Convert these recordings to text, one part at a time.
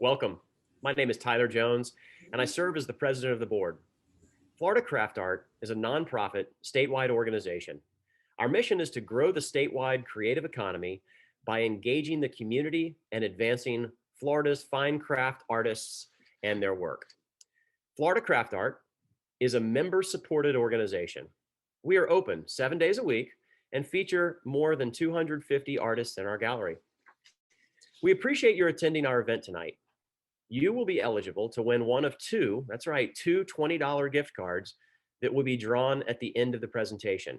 Welcome. My name is Tyler Jones, and I serve as the president of the board. Florida CraftArt is a nonprofit statewide organization. Our mission is to grow the statewide creative economy by engaging the community and advancing Florida's fine craft artists and their work. Florida CraftArt is a member-supported organization. We are open 7 days a week and feature more than 250 artists in our gallery. We appreciate your attending our event tonight. You will be eligible to win one of two, that's right, two $20 gift cards that will be drawn at the end of the presentation.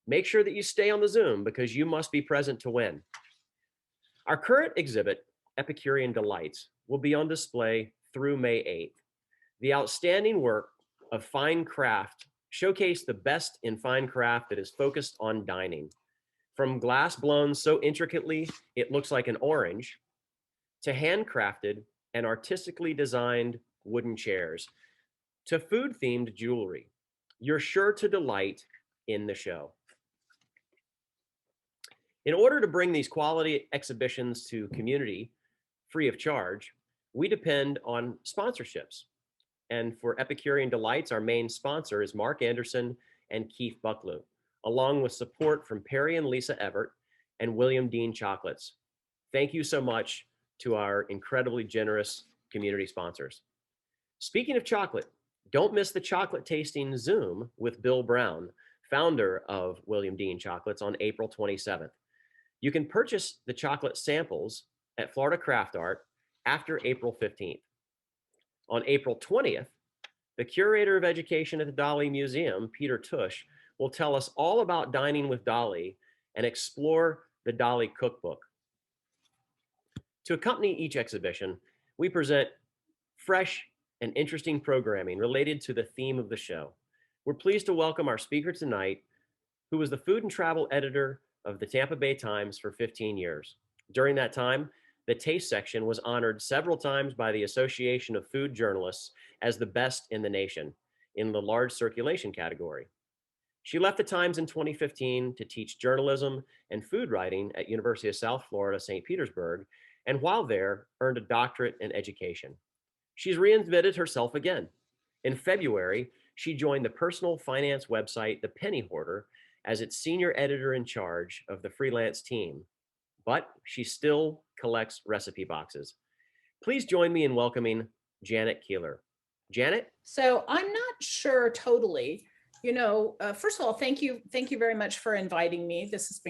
Make sure that you stay on the Zoom because you must be present to win. Our current exhibit, Epicurean Delights, will be on display through May 8th. The outstanding work of fine craft showcase the best in fine craft that is focused on dining. From glass blown so intricately it looks like an orange, to handcrafted and artistically designed wooden chairs, to food-themed jewelry. You're sure to delight in the show. In order to bring these quality exhibitions to community free of charge, we depend on sponsorships. And for Epicurean Delights, our main sponsor is Mark Anderson and Keith Bucklew, along with support from Perry and Lisa Everett and William Dean Chocolates. Thank you so much to our incredibly generous community sponsors. Speaking of chocolate, don't miss the chocolate tasting Zoom with Bill Brown, founder of William Dean Chocolates, on April 27th. You can purchase the chocolate samples at Florida CraftArt after April 15th. On April 20th, the curator of education at the Dolly Museum, Peter Tush, will tell us all about dining with Dolly and explore the Dolly cookbook. To accompany each exhibition, we present fresh and interesting programming related to the theme of the show. We're pleased to welcome our speaker tonight, who was the food and travel editor of the Tampa Bay Times for 15 years. During that time, the taste section was honored several times by the Association of Food Journalists as the best in the nation in the large circulation category. She left the Times in 2015 to teach journalism and food writing at University of South Florida, St. Petersburg, and while there, earned a doctorate in education. She's reinvented herself again. In February, she joined the personal finance website, The Penny Hoarder, as its senior editor in charge of the freelance team, but she still collects recipe boxes. Please join me in welcoming Janet Keeler. Janet? So I'm not sure totally. First of all, thank you very much for inviting me. This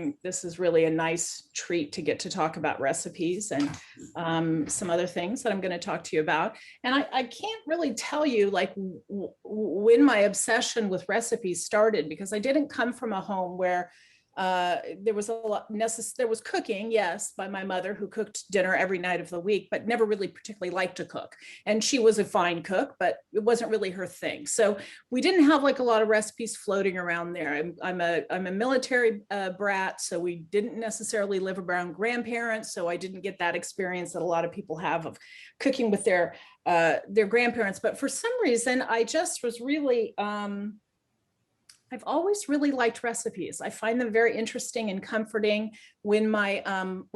is really a nice treat to get to talk about recipes and some other things that I'm going to talk to you about. And I can't really tell you like when my obsession with recipes started, because I didn't come from a home where there was a lot there was cooking, yes, by my mother, who cooked dinner every night of the week, but never really particularly liked to cook. And she was a fine cook, but it wasn't really her thing. So we didn't have like a lot of recipes floating around there. I'm a military brat, so we didn't necessarily live around grandparents. So I didn't get that experience that a lot of people have of cooking with their grandparents. But for some reason, I just was really, I've always really liked recipes. I find them very interesting and comforting. When my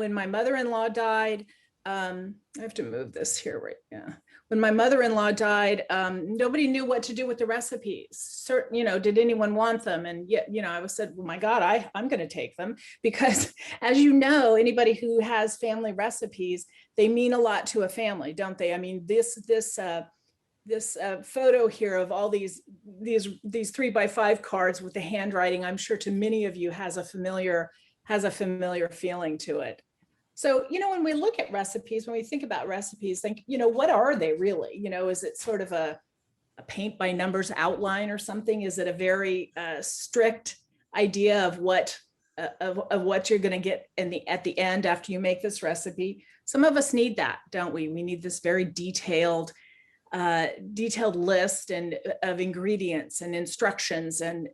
mother-in-law died, I have to move this here, right? Yeah. When my mother-in-law died, nobody knew what to do with the recipes. Did anyone want them? And yet, I said, well, my God, I'm going to take them, because as you know, anybody who has family recipes, they mean a lot to a family, don't they? I mean, this photo here of all these 3x5 cards with the handwriting, I'm sure to many of you has a familiar feeling to it. So, when we look at recipes, when we think about recipes, think, what are they really? Is it sort of a paint by numbers outline or something? Is it a very strict idea of what you're going to get at the end after you make this recipe? Some of us need that, don't we? We need this very detailed list of ingredients and instructions, and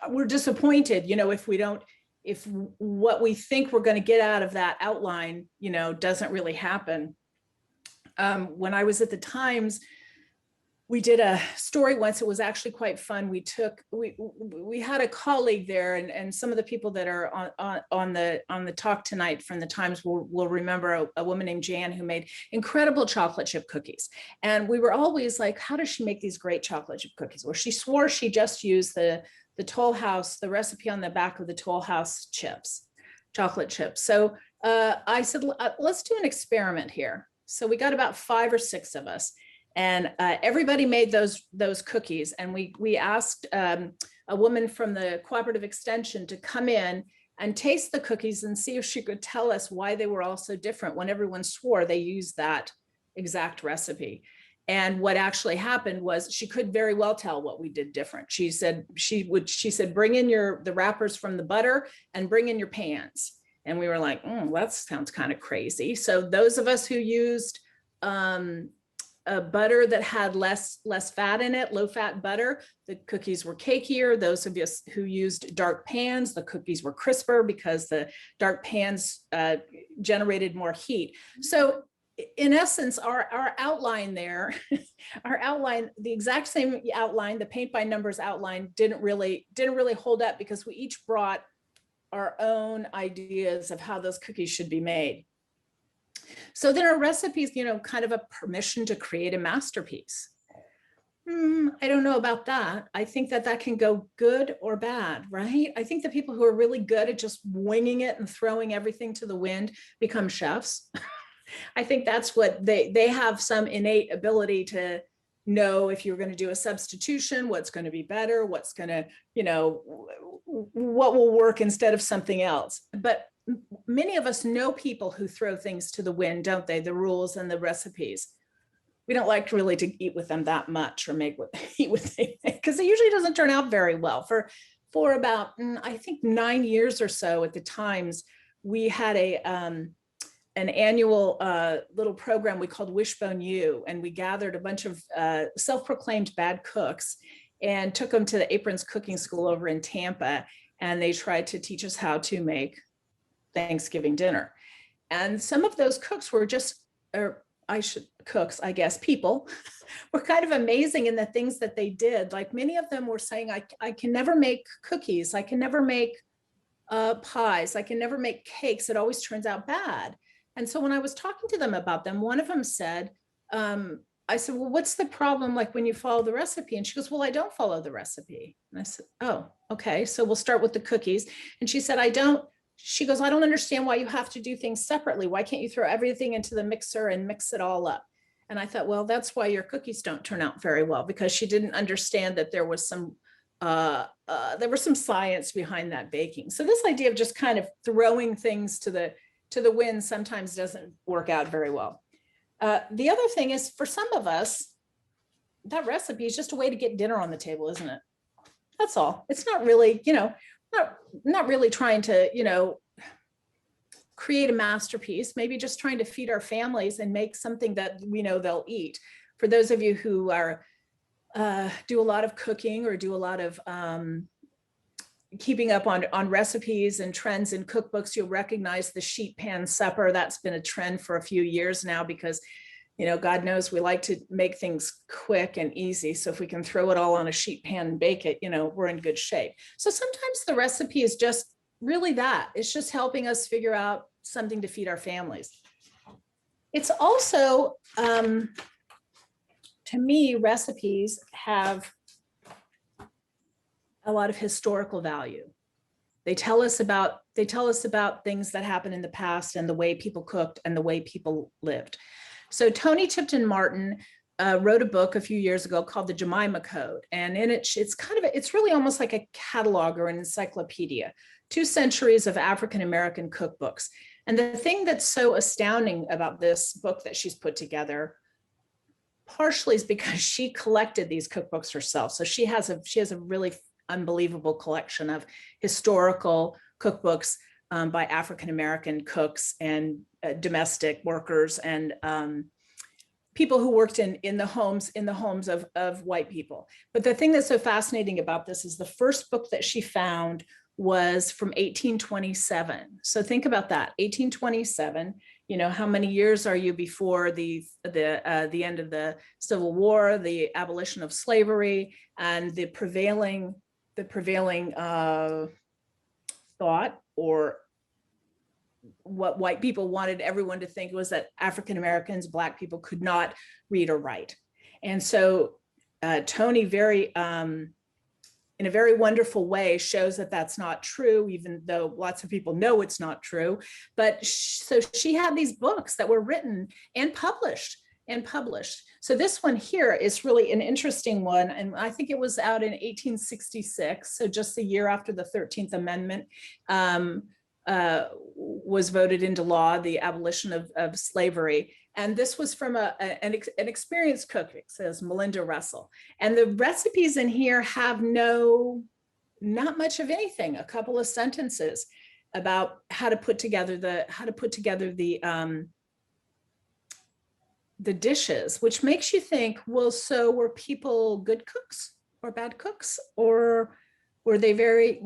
we're disappointed, if what we think we're going to get out of that outline, doesn't really happen. When I was at the Times, we did a story once. It was actually quite fun. We had a colleague there, and some of the people that are on the talk tonight from the Times will remember a woman named Jan who made incredible chocolate chip cookies. And we were always like, how does she make these great chocolate chip cookies? Well, she swore she just used the Toll House, the recipe on the back of the Toll House chips, chocolate chips. So I said, let's do an experiment here. So we got about 5 or 6 of us. And everybody made those cookies. And we asked a woman from the Cooperative Extension to come in and taste the cookies and see if she could tell us why they were all so different when everyone swore they used that exact recipe. And what actually happened was she could very well tell what we did different. She said, bring in the wrappers from the butter and bring in your pans. And we were like, that sounds kind of crazy. So those of us who used a butter that had less fat in it, low fat butter, the cookies were cakier. Those of us who used dark pans, the cookies were crisper because the dark pans generated more heat. So in essence, our outline there, the exact same outline, the paint by numbers outline didn't really hold up because we each brought our own ideas of how those cookies should be made. So then our recipes, kind of a permission to create a masterpiece. I don't know about that. I think that can go good or bad, right? I think the people who are really good at just winging it and throwing everything to the wind become chefs. I think that's what they have some innate ability to know if you're going to do a substitution, what's going to be better, what's going to, what will work instead of something else. But many of us know people who throw things to the wind, don't they? The rules and the recipes. We don't like really to eat with them that much or eat with them because it usually doesn't turn out very well. For about, I think 9 years or so at the Times, we had an annual little program we called Wishbone U, and we gathered a bunch of self-proclaimed bad cooks and took them to the Aprons Cooking School over in Tampa, and they tried to teach us how to make Thanksgiving dinner. And some of those cooks were people were kind of amazing in the things that they did. Like many of them were saying, I can never make cookies. I can never make pies. I can never make cakes. It always turns out bad. And so when I was talking to them about them, one of them said, I said, well, what's the problem like when you follow the recipe? And she goes, well, I don't follow the recipe. And I said, oh, okay. So we'll start with the cookies. And she said, she goes, I don't understand why you have to do things separately. Why can't you throw everything into the mixer and mix it all up? And I thought, well, that's why your cookies don't turn out very well, because she didn't understand that there was some science behind that baking. So this idea of just kind of throwing things to the wind sometimes doesn't work out very well. The other thing is, for some of us, that recipe is just a way to get dinner on the table, isn't it? That's all. It's not really, not really trying to, create a masterpiece, maybe just trying to feed our families and make something that we know they'll eat. For those of you who are do a lot of cooking or do a lot of keeping up on recipes and trends in cookbooks, you'll recognize the sheet pan supper. That's been a trend for a few years now because, God knows we like to make things quick and easy. So if we can throw it all on a sheet pan and bake it, we're in good shape. So sometimes the recipe is just really that. It's just helping us figure out something to feed our families. It's also, to me, recipes have a lot of historical value. They tell us about things that happened in the past and the way people cooked and the way people lived. So Tony Tipton Martin wrote a book a few years ago called the Jemima Code. And in it, it's really almost like a catalog or an encyclopedia, 2 centuries of African-American cookbooks. And the thing that's so astounding about this book that she's put together, partially is because she collected these cookbooks herself. So she has a really unbelievable collection of historical cookbooks by African-American cooks and domestic workers and people who worked in the homes of white people. But the thing that's so fascinating about this is the first book that she found was from 1827. So think about that, 1827. how many years are you before the end of the Civil War, the abolition of slavery, and the prevailing thought, or what white people wanted everyone to think, was that African Americans, Black people, could not read or write. And so Toni in a very wonderful way shows that that's not true, even though lots of people know it's not true. But so she had these books that were written and published. So this one here is really an interesting one. And I think it was out in 1866. So just a year after the 13th Amendment was voted into law, the abolition of slavery. And this was from an experienced cook, it says Melinda Russell. And the recipes in here have not much of anything, a couple of sentences about how to put together the dishes, which makes you think, well, so were people good cooks or bad cooks? Or were they very,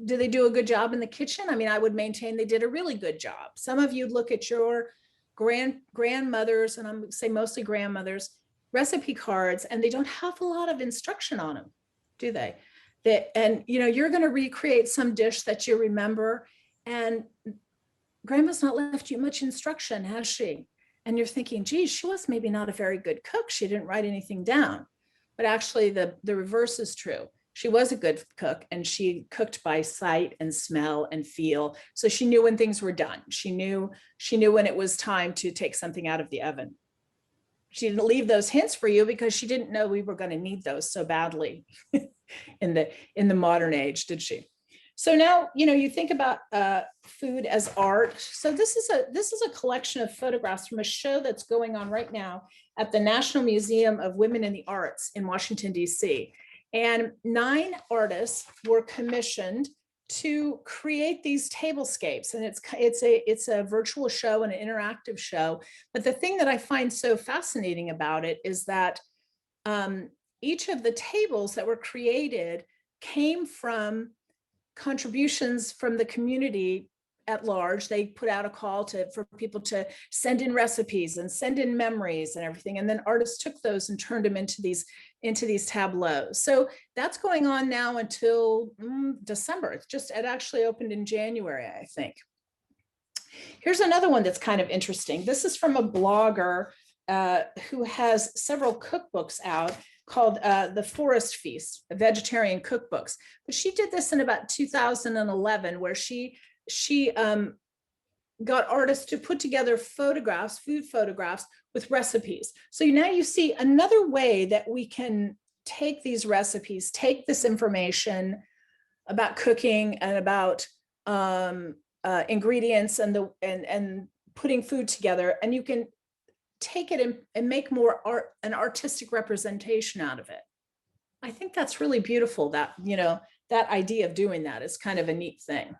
did they do a good job in the kitchen? I mean, I would maintain they did a really good job. Some of you look at your grandmothers, and I'm going to say mostly grandmothers, recipe cards, and they don't have a lot of instruction on them, do they? And you're going to recreate some dish that you remember, and grandma's not left you much instruction, has she? And you're thinking, geez, she was maybe not a very good cook. She didn't write anything down. But actually the reverse is true. She was a good cook, and she cooked by sight and smell and feel. So she knew when things were done. She knew when it was time to take something out of the oven. She didn't leave those hints for you because she didn't know we were going to need those so badly in the modern age, did she? So now, you think about food as art. So this is a collection of photographs from a show that's going on right now at the National Museum of Women in the Arts in Washington, D.C. And 9 artists were commissioned to create these tablescapes. And it's a virtual show and an interactive show. But the thing that I find so fascinating about it is that each of the tables that were created came from contributions from the community at large. They put out a call for people to send in recipes and send in memories and everything. And then artists took those and turned them into these tableaus. So that's going on now until December. It actually opened in January, I think. Here's another one that's kind of interesting. This is from a blogger who has several cookbooks out called The Forest Feast, vegetarian cookbooks. But she did this in about 2011, where she got artists to put together food photographs with recipes. So now you see another way that we can take these recipes, take this information about cooking and about ingredients and putting food together, and you can take it and make more art, an artistic representation out of it. I think that's really beautiful. That that idea of doing that is kind of a neat thing.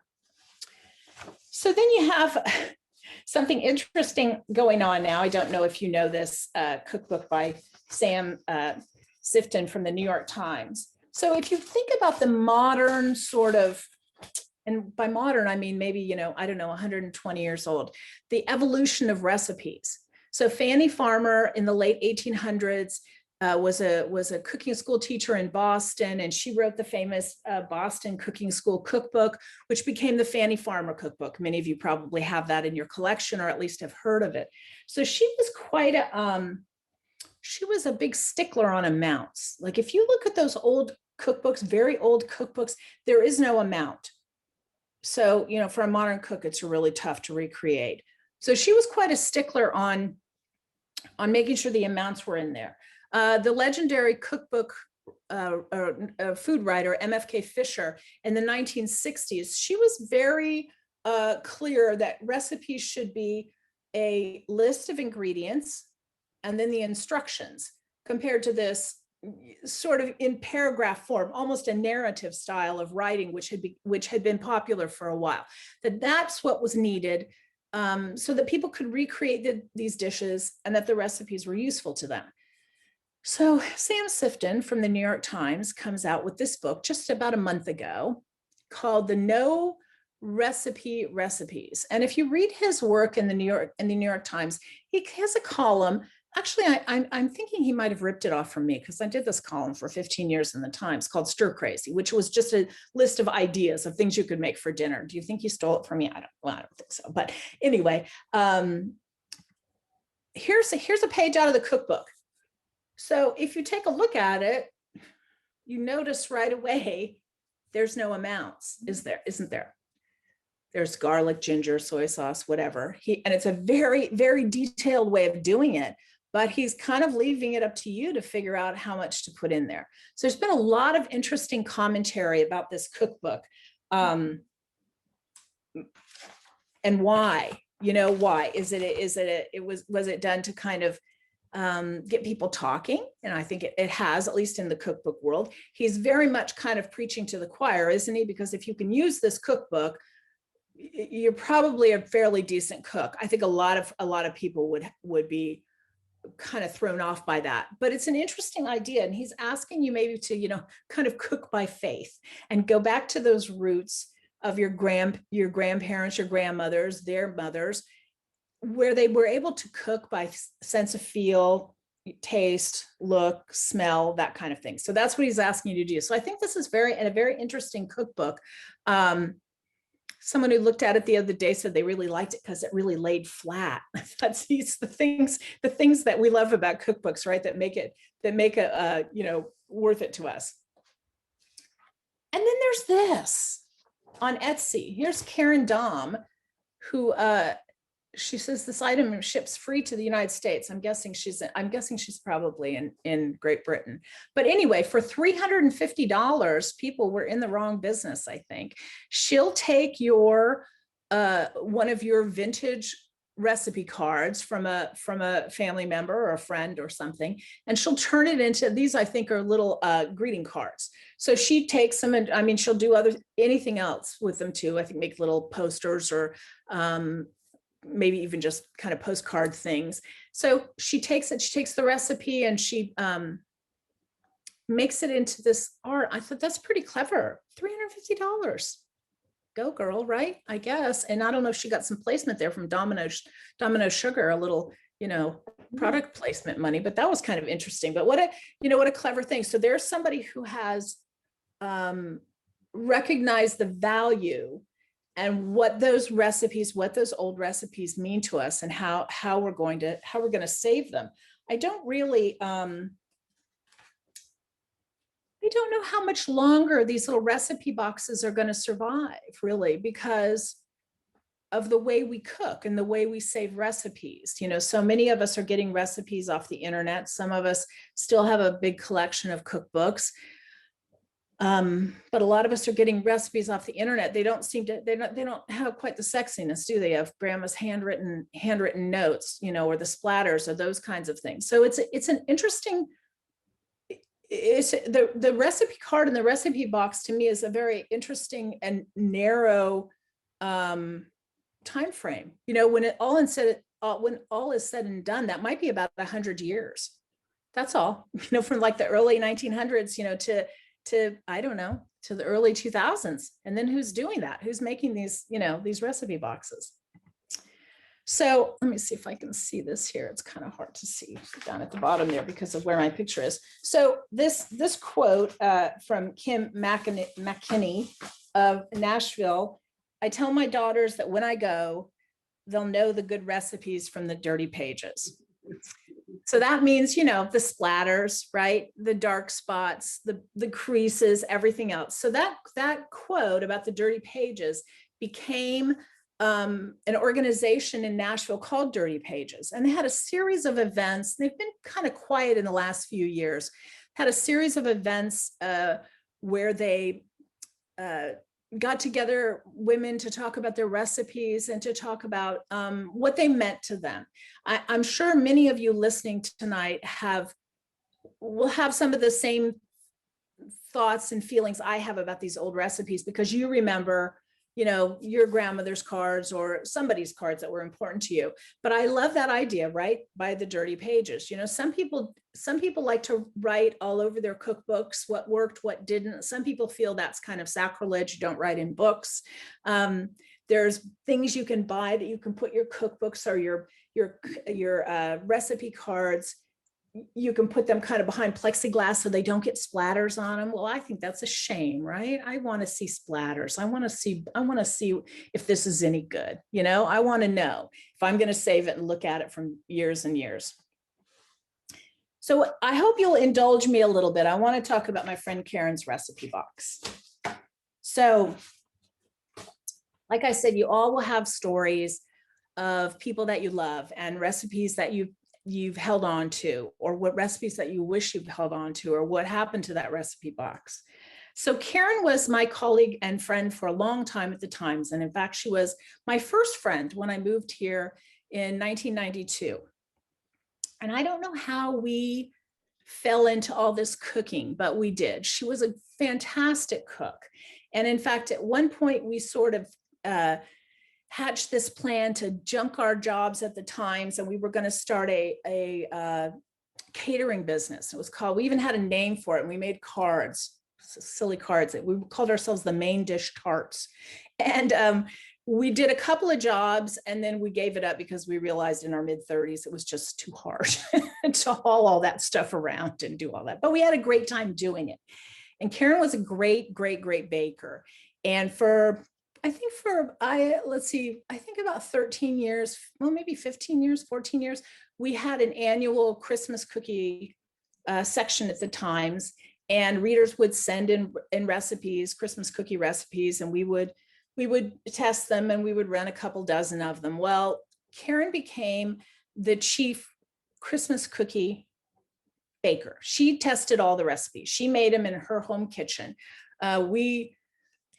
So then you have something interesting going on now. I don't know if you know this cookbook by Sam Sifton from the New York Times. So if you think about the modern sort of, and by modern, I mean maybe, I don't know, 120 years old, the evolution of recipes. So Fannie Farmer in the late 1800s was a cooking school teacher in Boston, and she wrote the famous Boston Cooking School Cookbook, which became the Fannie Farmer Cookbook. Many of you probably have that in your collection, or at least have heard of it. So she was she was a big stickler on amounts. Like if you look at those old cookbooks, very old cookbooks, there is no amount. So, for a modern cook, it's really tough to recreate. So she was quite a stickler on making sure the amounts were in there. The legendary cookbook food writer, MFK Fisher, in the 1960s, she was very clear that recipes should be a list of ingredients and then the instructions, compared to this sort of in paragraph form, almost a narrative style of writing, which had been popular for a while. That's what was needed so that people could recreate these dishes and that the recipes were useful to them. So Sam Sifton from the New York Times comes out with this book just about a month ago called The No recipes. And if you read his work in the New York Times, he has a column. Actually, I'm thinking he might have ripped it off from me, because I did this column for 15 years in the Times called Stir Crazy, which was just a list of ideas of things you could make for dinner. Do you think he stole it from me? I don't think so. But anyway, here's a page out of the cookbook. So if you take a look at it, you notice right away, there's no amounts, isn't there? There's garlic, ginger, soy sauce, whatever. And it's a very, very detailed way of doing it, but he's kind of leaving it up to you to figure out how much to put in there. So there's been a lot of interesting commentary about this cookbook, and why, why was it done to kind of get people talking? And I think it has, at least in the cookbook world. He's very much kind of preaching to the choir, isn't he? Because if you can use this cookbook, you're probably a fairly decent cook. I think a lot of people would be kind of thrown off by that, but it's an interesting idea. And he's asking you maybe to, kind of cook by faith and go back to those roots of your grandparents, your grandmothers, their mothers, where they were able to cook by sense of feel, taste, look, smell, that kind of thing. So that's what he's asking you to do. So I think this is a very interesting cookbook. Someone who looked at it the other day said they really liked it because it really laid flat. That's the things that we love about cookbooks, right? That make it worth it to us. And then there's this on Etsy. Here's Karen Dom, who she says this item ships free to the United States. I'm guessing she's probably in Great Britain. But anyway, for $350, people were in the wrong business, I think. She'll take your one of your vintage recipe cards from a family member or a friend or something, and she'll turn it into, these I think are little greeting cards. So she takes them, and I mean, she'll do anything else with them too. I think make little posters or maybe even just kind of postcard things. So she takes the recipe and she makes it into this art. I thought that's pretty clever. $350. Go girl, right? I guess. And I don't know if she got some placement there from Domino Sugar, a little, product placement money, but that was kind of interesting. But what a clever thing. So there's somebody who has recognized the value and what those old recipes mean to us, and how we're going to save them. I don't know how much longer these little recipe boxes are going to survive, really, because of the way we cook and the way we save recipes. So many of us are getting recipes off the internet. Some of us still have a big collection of cookbooks. But a lot of us are getting recipes off the internet. They don't have quite the sexiness, do they, of grandma's handwritten notes, or the splatters or those kinds of things. So it's an interesting, the recipe card and the recipe box to me is a very interesting and narrow time frame. When all is said and done, that might be about 100 years. That's all. From like the early 1900s, to I don't know, to the early 2000s. And then who's doing that? Who's making these, these recipe boxes? So let me see if I can see this here. It's kind of hard to see down at the bottom there because of where my picture is. So this quote from Kim McKinney of Nashville: "I tell my daughters that when I go, they'll know the good recipes from the dirty pages." So that means, the splatters, right? The dark spots, the creases, everything else. So that quote about the dirty pages became an organization in Nashville called Dirty Pages. And they had a series of events. They've been kind of quiet in the last few years. Had a series of events where they got together women to talk about their recipes and to talk about what they meant to them. I'm sure many of you listening tonight will have some of the same thoughts and feelings I have about these old recipes, because you remember you know, your grandmother's cards or somebody's cards that were important to you. But I love that idea, right? By the dirty pages. You know, some people like to write all over their cookbooks, what worked, what didn't. Some people feel that's kind of sacrilege. You don't write in books. There's things you can buy that you can put your cookbooks or your recipe cards. You can put them kind of behind plexiglass so they don't get splatters on them. Well, I think that's a shame, right? I want to see splatters. I want to see if this is any good. You know, I want to know if I'm going to save it and look at it from years and years. So I hope you'll indulge me a little bit. I want to talk about my friend Karen's recipe box. So, like I said, you all will have stories of people that you love and recipes that you've held on to, or what recipes that you wish you've held on to, or what happened to that recipe box. So Karen was my colleague and friend for a long time at the Times. And in fact, she was my first friend when I moved here in 1992. And I don't know how we fell into all this cooking, but we did. She was a fantastic cook. And in fact, at one point we sort of hatched this plan to junk our jobs at the Times, and we were going to start a catering business. It was called, we even had a name for it, and we made cards, silly cards. We called ourselves the Main Dish Tarts. And we did a couple of jobs, and then we gave it up because we realized in our mid-30s it was just too hard to haul all that stuff around and do all that. But we had a great time doing it. And Karen was a great, great, great baker. And I think about 13 years, well, maybe 15 years, 14 years, we had an annual Christmas cookie section at the Times, and readers would send in recipes, Christmas cookie recipes, and we would test them, and we would run a couple dozen of them. Well, Karen became the chief Christmas cookie baker. She tested all the recipes. She made them in her home kitchen.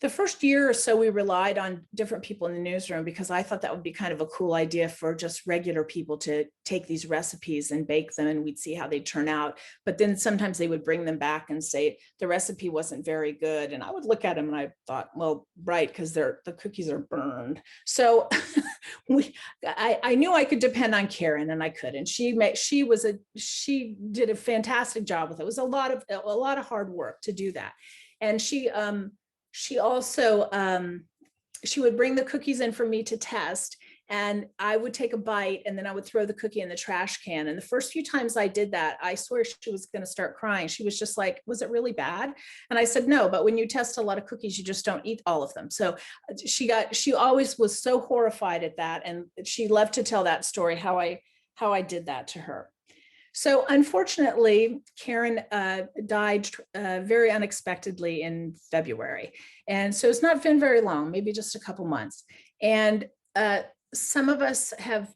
The first year or so, we relied on different people in the newsroom because I thought that would be kind of a cool idea for just regular people to take these recipes and bake them, and we'd see how they turn out. But then sometimes they would bring them back and say the recipe wasn't very good. And I would look at them and I thought, well, right, because the cookies are burned. So I knew I could depend on Karen, and I could. And she did a fantastic job with it. It was a lot of hard work to do that. And she also, she would bring the cookies in for me to test, and I would take a bite, and then I would throw the cookie in the trash can. And the first few times I did that, I swear she was going to start crying. She was just like, was it really bad? And I said, no, but when you test a lot of cookies, you just don't eat all of them. So she always was so horrified at that. And she loved to tell that story, how I did that to her. So unfortunately, Karen died very unexpectedly in February. And so it's not been very long, maybe just a couple months. And some of us have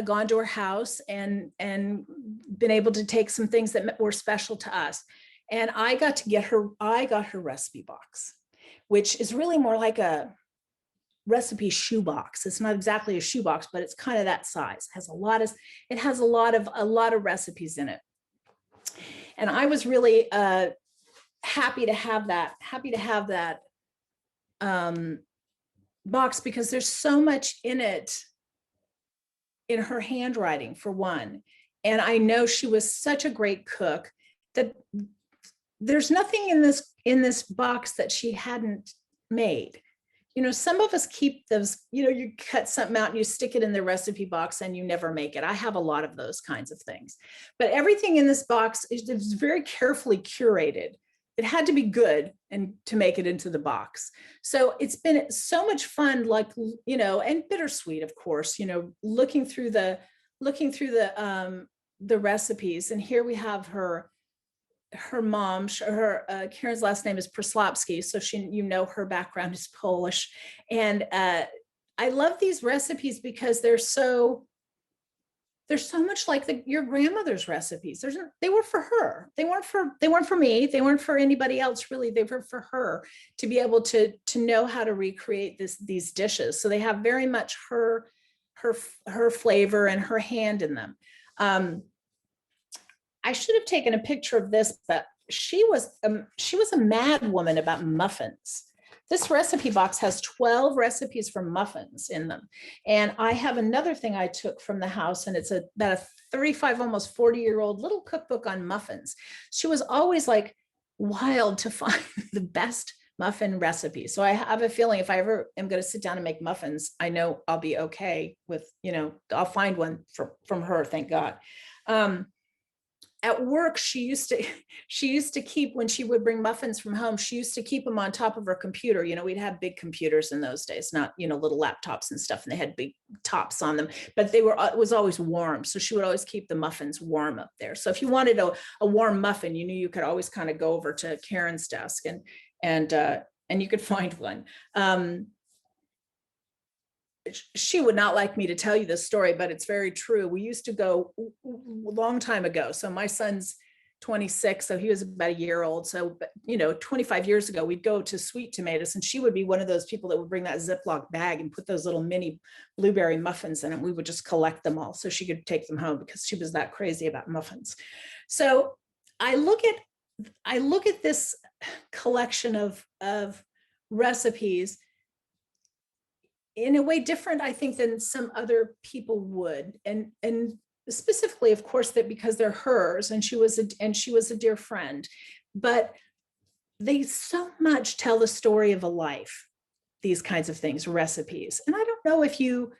gone to her house and been able to take some things that were special to us. And I got her recipe box, which is really more like a recipe shoebox. It's not exactly a shoebox, but it's kind of that size. It has a lot of recipes in it. And I was really happy to have that box, because there's so much in it, in her handwriting, for one. And I know she was such a great cook that there's nothing in this box that she hadn't made. You know, some of us keep those, you know, you cut something out and you stick it in the recipe box and you never make it. I have a lot of those kinds of things. But everything in this box is very carefully curated. It had to be good and to make it into the box. So it's been so much fun, like, you know, and bittersweet, of course, you know, looking through the recipes. And here we have her mom, Karen's last name is Prslopski, so her background is Polish. And I love these recipes because they're so much like your grandmother's recipes. They were for her. They weren't for me. They weren't for anybody else, really. They were for her to be able to know how to recreate these dishes. So they have very much her flavor and her hand in them. I should have taken a picture of this, but she was a mad woman about muffins. This recipe box has 12 recipes for muffins in them. And I have another thing I took from the house, and it's about a 35, almost 40-year-old little cookbook on muffins. She was always like wild to find the best muffin recipe. So I have a feeling if I ever am going to sit down and make muffins, I know I'll be okay with, I'll find one from her, thank God. At work, she used to keep, when she would bring muffins from home, she used to keep them on top of her computer. We'd have big computers in those days, not, little laptops and stuff, and they had big tops on them, but it was always warm. So she would always keep the muffins warm up there. So if you wanted a warm muffin, you knew you could always kind of go over to Karen's desk and you could find one. She would not like me to tell you this story, but it's very true. We used to go a long time ago. So my son's 26, so he was about a year old. So, 25 years ago, we'd go to Sweet Tomatoes, and she would be one of those people that would bring that Ziploc bag and put those little mini blueberry muffins in it. We would just collect them all so she could take them home because she was that crazy about muffins. So I look at this collection of recipes in a way different, I think, than some other people would. And specifically, of course, that because they're hers, and she was a dear friend, but they so much tell the story of a life, these kinds of things, recipes. And I don't know if you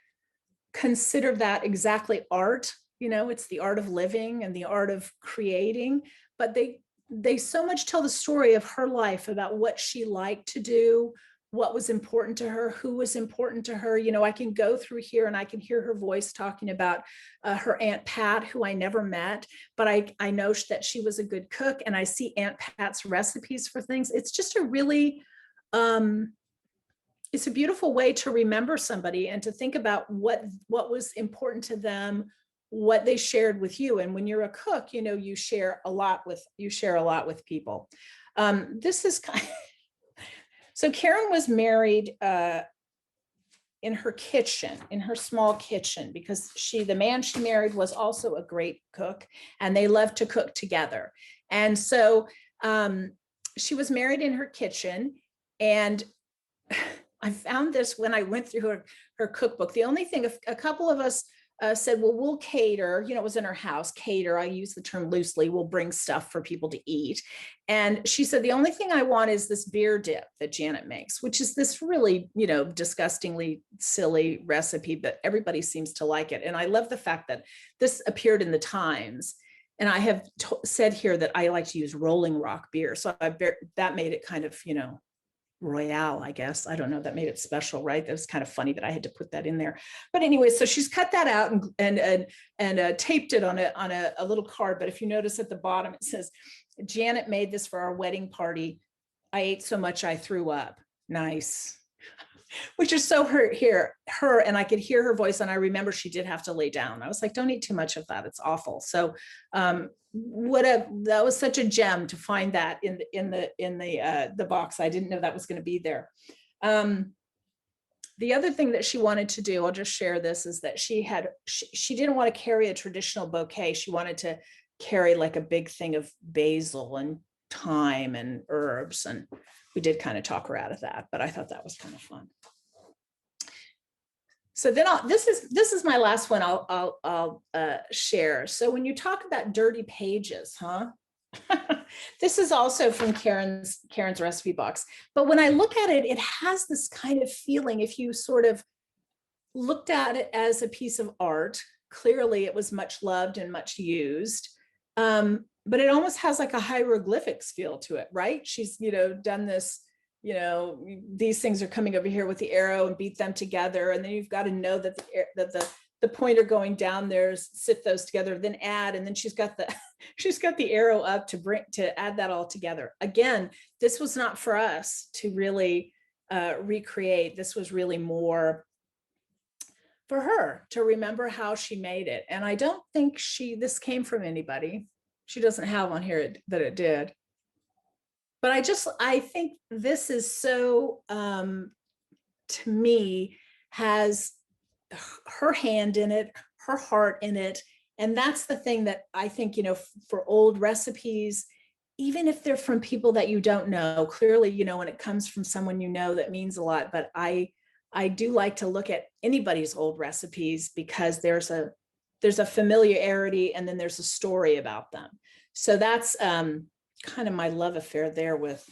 consider that exactly art, it's the art of living and the art of creating, but they so much tell the story of her life, about what she liked to do, what was important to her, who was important to her. I can go through here and I can hear her voice talking about her Aunt Pat, who I never met, but I know that she was a good cook, and I see Aunt Pat's recipes for things. It's just a really, it's a beautiful way to remember somebody and to think about what was important to them, what they shared with you. And when you're a cook, you share a lot with people. This is kind of, so Karen was married in her kitchen, in her small kitchen, because the man she married was also a great cook, and they loved to cook together. And so she was married in her kitchen, and I found this when I went through her cookbook. The only thing, a couple of us said, well, we'll cater, it was in her house, cater. I use the term loosely. We'll bring stuff for people to eat. And she said, the only thing I want is this beer dip that Janet makes, which is this really, disgustingly silly recipe, but everybody seems to like it. And I love the fact that this appeared in the Times. And I have said here that I like to use Rolling Rock beer. So that made it kind of, Royale, I guess. I don't know. That made it special, right? That was kind of funny that I had to put that in there. But anyway, so she's cut that out and taped it on a little card. But if you notice at the bottom, it says, Janet made this for our wedding party. I ate so much I threw up. Nice. Which is so her, and I could hear her voice, and I remember she did have to lay down. I was like, don't eat too much of that. It's awful. So that was such a gem to find that in the box. I didn't know that was going to be there. The other thing that she wanted to do, I'll just share this, is that she didn't want to carry a traditional bouquet. She wanted to carry like a big thing of basil and thyme and herbs, and we did kind of talk her out of that, but I thought that was kind of fun. So then this is my last one I'll share. So when you talk about dirty pages, this is also from Karen's recipe box. But when I look at it, it has this kind of feeling, if you sort of looked at it as a piece of art, clearly it was much loved and much used. But it almost has like a hieroglyphics feel to it, right? She's, done this, these things are coming over here with the arrow and beat them together. And then you've got to know that the pointer going down there, sit those together, then add, and then she's got the arrow up to add that all together. Again, this was not for us to really recreate. This was really more for her to remember how she made it. And I don't think this came from anybody. She doesn't have on here that it did. But I think this is so, to me, has her hand in it, her heart in it. And that's the thing that I think, for old recipes, even if they're from people that you don't know, clearly, you know, when it comes from someone you know, that means a lot. But I do like to look at anybody's old recipes because there's a familiarity and then there's a story about them. So that's kind of my love affair there with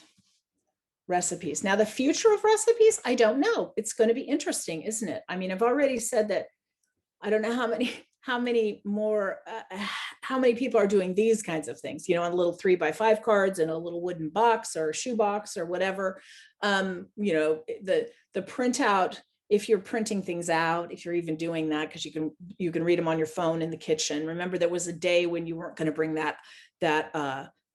recipes. Now, the future of recipes, I don't know. It's going to be interesting, isn't it? I mean, I've already said that I don't know how many more, how many people are doing these kinds of things, you know, on little 3x5 cards in a little wooden box or shoe box or whatever. You know, the printout, if you're printing things out, if you're even doing that, because you can read them on your phone in the kitchen. Remember, there was a day when you weren't going to bring that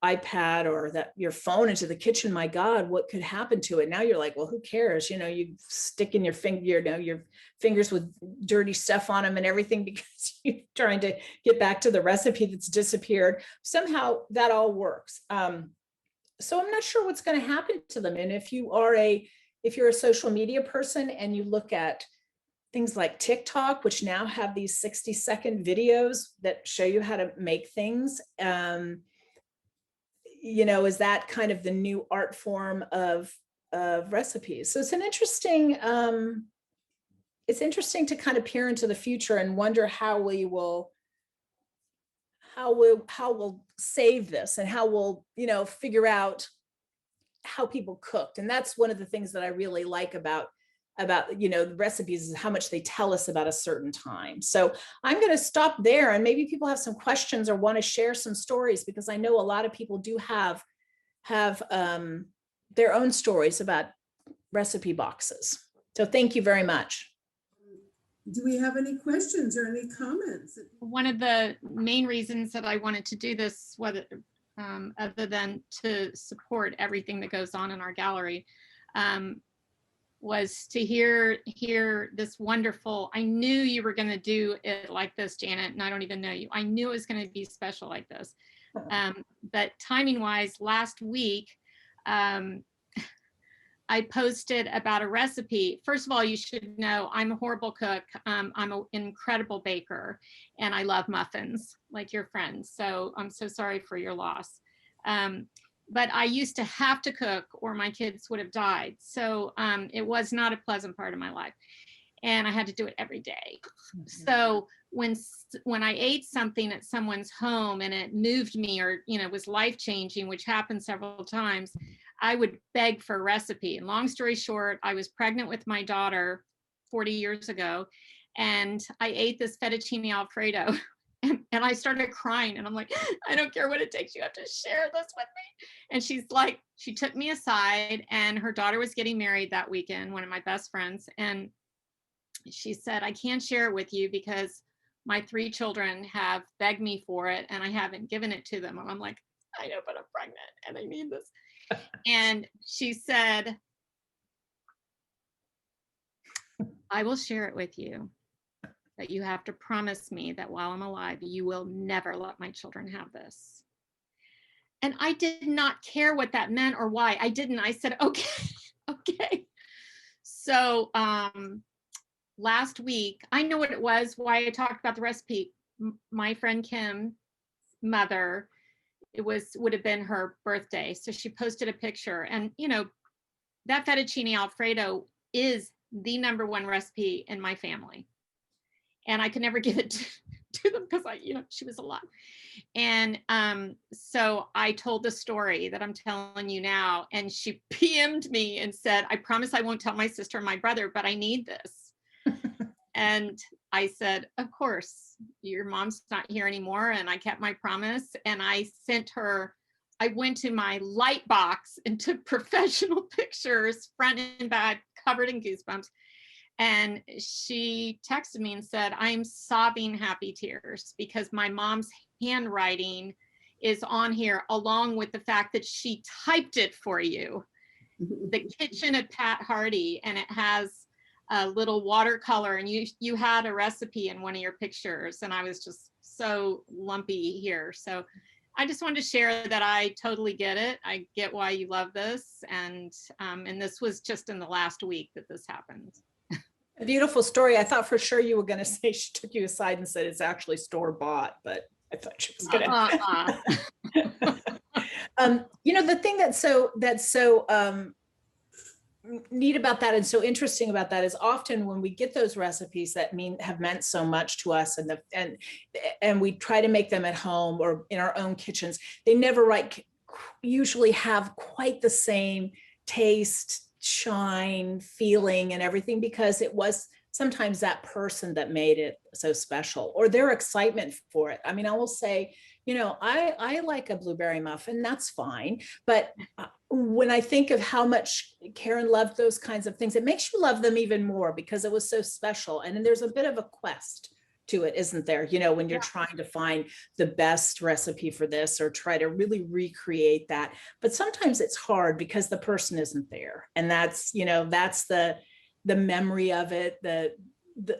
iPad or your phone into the kitchen. My God, what could happen to it? Now you're like, well, who cares? You know, you stick in your finger, you know, your fingers with dirty stuff on them and everything because you're trying to get back to the recipe that's disappeared. Somehow that all works. So I'm not sure what's going to happen to them. And if you're a social media person and you look at things like TikTok, which now have these 60-second videos that show you how to make things, you know, is that kind of the new art form of recipes? So it's an interesting, it's interesting to kind of peer into the future and wonder how we'll save this and how we'll, you know, figure out how people cooked. And that's one of the things that I really like about, you know, the recipes is how much they tell us about a certain time. So I'm going to stop there, and maybe people have some questions or want to share some stories, because I know a lot of people do have their own stories about recipe boxes. So thank you very much. Do we have any questions or any comments? One of the main reasons that I wanted to do this, other than to support everything that goes on in our gallery, was to hear this wonderful, I knew you were going to do it like this, Janet, and I don't even know you. I knew it was going to be special like this. But timing wise, last week, I posted about a recipe. First of all, you should know I'm a horrible cook. I'm an incredible baker, and I love muffins like your friends. So I'm so sorry for your loss. But I used to have to cook or my kids would have died. So it was not a pleasant part of my life. And I had to do it every day. So when I ate something at someone's home and it moved me, or, you know, was life-changing, which happened several times, I would beg for a recipe. And long story short, I was pregnant with my daughter 40 years ago, and I ate this fettuccine Alfredo. And I started crying, and I'm like, I don't care what it takes. You have to share this with me. And she's like, she took me aside, and her daughter was getting married that weekend, one of my best friends. And she said, I can't share it with you because my 3 children have begged me for it and I haven't given it to them. And I'm like, I know, but I'm pregnant and I need this. And she said, I will share it with you, but you have to promise me that while I'm alive, you will never let my children have this. And I did not care what that meant or why. I didn't. I said, okay, okay. So last week, I know what it was, why I talked about the recipe. My friend Kim's mother, would have been her birthday. So she posted a picture, and, you know, that fettuccine Alfredo is the #1 recipe in my family. And I could never give it to them because she was alive. And so I told the story that I'm telling you now, and she PM'd me and said, I promise I won't tell my sister and my brother, but I need this. And I said, of course, your mom's not here anymore. And I kept my promise. And I went to my light box and took professional pictures, front and back, covered in goosebumps. And she texted me and said, I'm sobbing happy tears because my mom's handwriting is on here, along with the fact that she typed it for you. The Kitchen at Pat Hardy, and it has a little watercolor, and you had a recipe in one of your pictures, and I was just so lumpy here. So I just wanted to share that I totally get it. I get why you love this, and this was just in the last week that this happened. A beautiful story. I thought for sure you were going to say she took you aside and said it's actually store-bought, but I thought she was going to. You know, the thing that's so neat about that and so interesting about that is often when we get those recipes that have meant so much to us and we try to make them at home or in our own kitchens, they never usually have quite the same taste, shine, feeling, and everything, because it was sometimes that person that made it so special, or their excitement for it. I mean, I will say, you know, I like a blueberry muffin, that's fine. But when I think of how much Karen loved those kinds of things, it makes you love them even more because it was so special. And then there's a bit of a quest to it, isn't there? You know, when you're trying to find the best recipe for this or try to really recreate that. But sometimes it's hard because the person isn't there. And that's, you know, that's the memory of it, the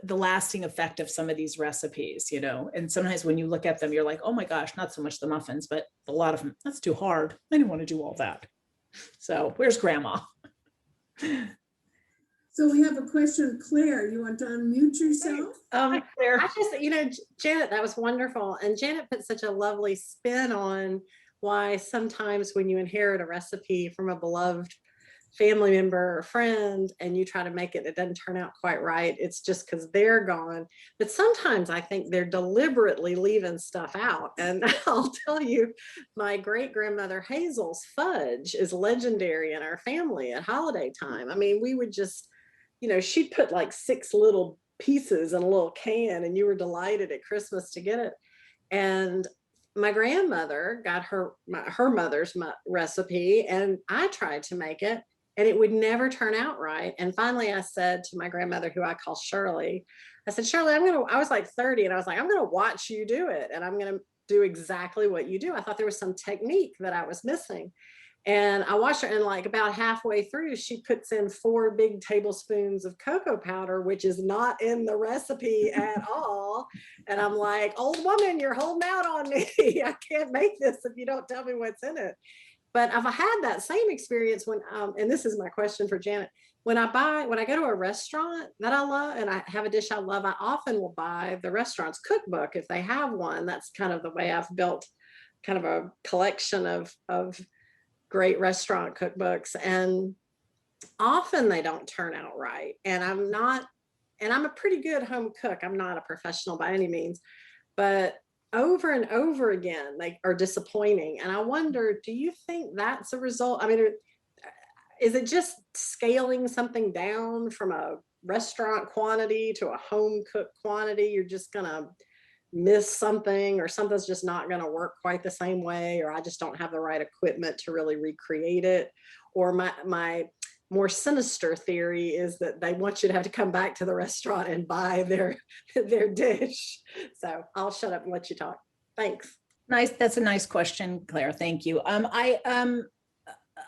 lasting effect of some of these recipes, you know. And sometimes when you look at them, you're like, oh my gosh, not so much the muffins, but a lot of them, that's too hard. I didn't want to do all that. So where's grandma? So we have a question, Claire, you want to unmute yourself? Claire. I just, you know, Janet, that was wonderful. And Janet put such a lovely spin on why sometimes when you inherit a recipe from a beloved family member or friend and you try to make it, it doesn't turn out quite right. It's just because they're gone. But sometimes I think they're deliberately leaving stuff out. And I'll tell you, my great grandmother Hazel's fudge is legendary in our family at holiday time. I mean, we would just, you know, she'd put like 6 little pieces in a little can and you were delighted at Christmas to get it. And my grandmother got her mother's recipe and I tried to make it and it would never turn out right. And finally I said to my grandmother, who I call Shirley, I said, Shirley, I was like 30 and I was like, I'm going to watch you do it. And I'm going to do exactly what you do. I thought there was some technique that I was missing. And I watched her, and like about halfway through, she puts in 4 big tablespoons of cocoa powder, which is not in the recipe at all. And I'm like, old woman, you're holding out on me. I can't make this if you don't tell me what's in it. But I've had that same experience when, and this is my question for Janet, when I go to a restaurant that I love and I have a dish I love, I often will buy the restaurant's cookbook if they have one. That's kind of the way I've built kind of a collection of great restaurant cookbooks, and often they don't turn out right. And I'm a pretty good home cook. I'm not a professional by any means, but over and over again, they are disappointing. And I wonder, do you think that's a result? I mean, is it just scaling something down from a restaurant quantity to a home cooked quantity? You're just gonna miss something, or something's just not going to work quite the same way, or I just don't have the right equipment to really recreate it. Or my more sinister theory is that they want you to have to come back to the restaurant and buy their dish. So I'll shut up and let you talk. Thanks. Nice. That's a nice question, Claire. Thank you.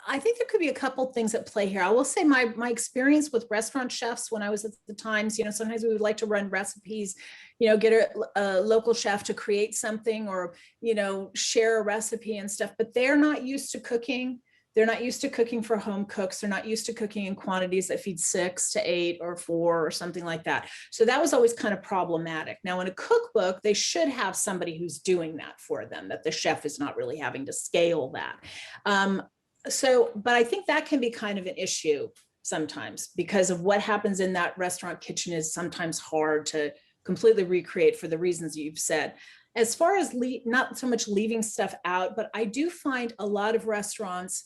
I think there could be a couple things at play here. I will say my experience with restaurant chefs when I was at the Times, you know, sometimes we would like to run recipes, you know, get a local chef to create something or, you know, share a recipe and stuff, but they're not used to cooking. They're not used to cooking for home cooks. They're not used to cooking in quantities that feed 6 to 8 or 4 or something like that. So that was always kind of problematic. Now in a cookbook, they should have somebody who's doing that for them, that the chef is not really having to scale that. But I think that can be kind of an issue sometimes because of what happens in that restaurant kitchen is sometimes hard to completely recreate for the reasons you've said. As far as not so much leaving stuff out, but I do find a lot of restaurants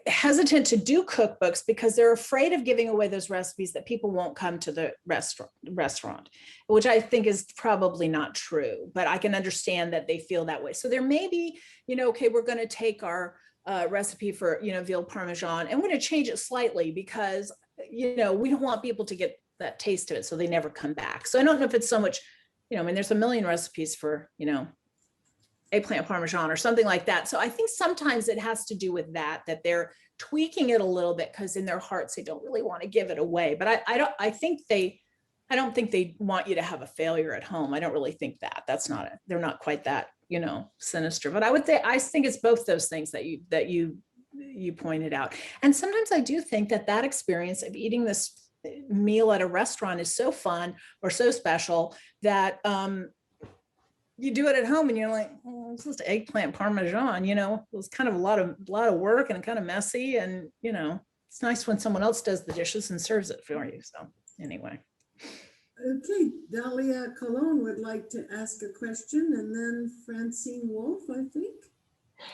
hesitant to do cookbooks because they're afraid of giving away those recipes that people won't come to the restaurant, which I think is probably not true, but I can understand that they feel that way. So there may be, you know, okay, we're going to take our recipe for, you know, veal Parmesan and we're going to change it slightly because, you know, we don't want people to get that taste of it. So they never come back. So I don't know if it's so much, you know, I mean, there's a million recipes for, you know, eggplant Parmesan or something like that. So I think sometimes it has to do with that they're tweaking it a little bit because in their hearts, they don't really want to give it away. But I don't think they want you to have a failure at home. I don't really think that. They're not quite that, you know, sinister. But I think it's both those things that you pointed out. And sometimes I do think that experience of eating this meal at a restaurant is so fun or so special that you do it at home and you're like, oh, it's just eggplant parmesan, you know, it was kind of a lot of work and kind of messy. And, you know, it's nice when someone else does the dishes and serves it for you. So anyway. Okay, Dahlia Colon would like to ask a question, and then Francine Wolf, I think.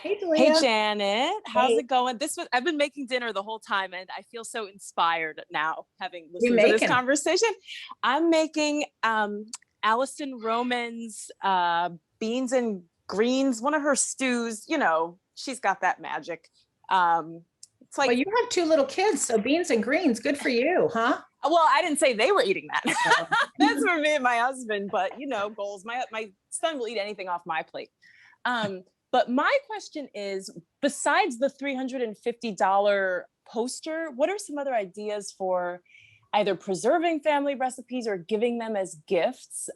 Hey, Hey, Delia. Janet, how's Hey. it going? I've been making dinner the whole time, and I feel so inspired now, having You listened to this making? conversation. I'm making Allison Roman's beans and greens, one of her stews. You know, she's got that magic. It's like, Well, you have 2 little kids, so beans and greens, good for you, huh? well, I didn't say they were eating that. That's for me and my husband, but you know, goals. My son will eat anything off my plate. But my question is, besides the $350 poster, what are some other ideas for either preserving family recipes or giving them as gifts?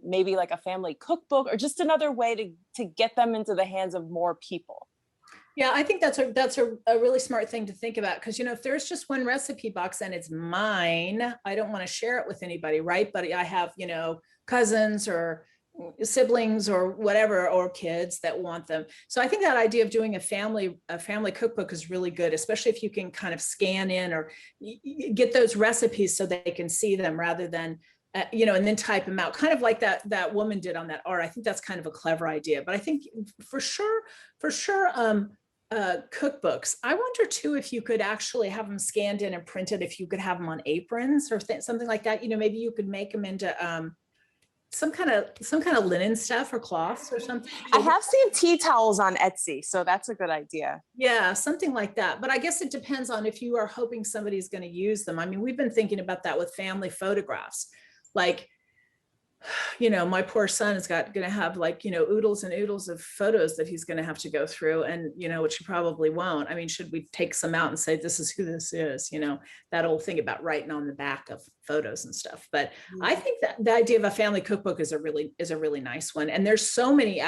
Maybe like a family cookbook, or just another way to get them into the hands of more people. Yeah, I think that's a really smart thing to think about, because, you know, if there's just one recipe box and it's mine, I don't want to share it with anybody, right? But I have, you know, cousins or siblings or whatever, or kids that want them. So I think that idea of doing a family cookbook is really good, especially if you can kind of scan in or get those recipes so they can see them rather than you know, and then type them out, kind of like that woman did on that art. I think that's kind of a clever idea. But I think for sure, cookbooks. I wonder too if you could actually have them scanned in and printed. If you could have them on aprons or something like that. You know, maybe you could make them into some kind of linen stuff or cloths or something. I have seen tea towels on Etsy, so that's a good idea. Yeah, something like that. But I guess it depends on if you are hoping somebody's going to use them. I mean, we've been thinking about that with family photographs. Like, you know, my poor son is going to have, like, you know, oodles and oodles of photos that he's going to have to go through, and, you know, which he probably won't. I mean, should we take some out and say, this is who this is, you know, that old thing about writing on the back of photos and stuff. But I think that the idea of a family cookbook is a really nice one. And there's so many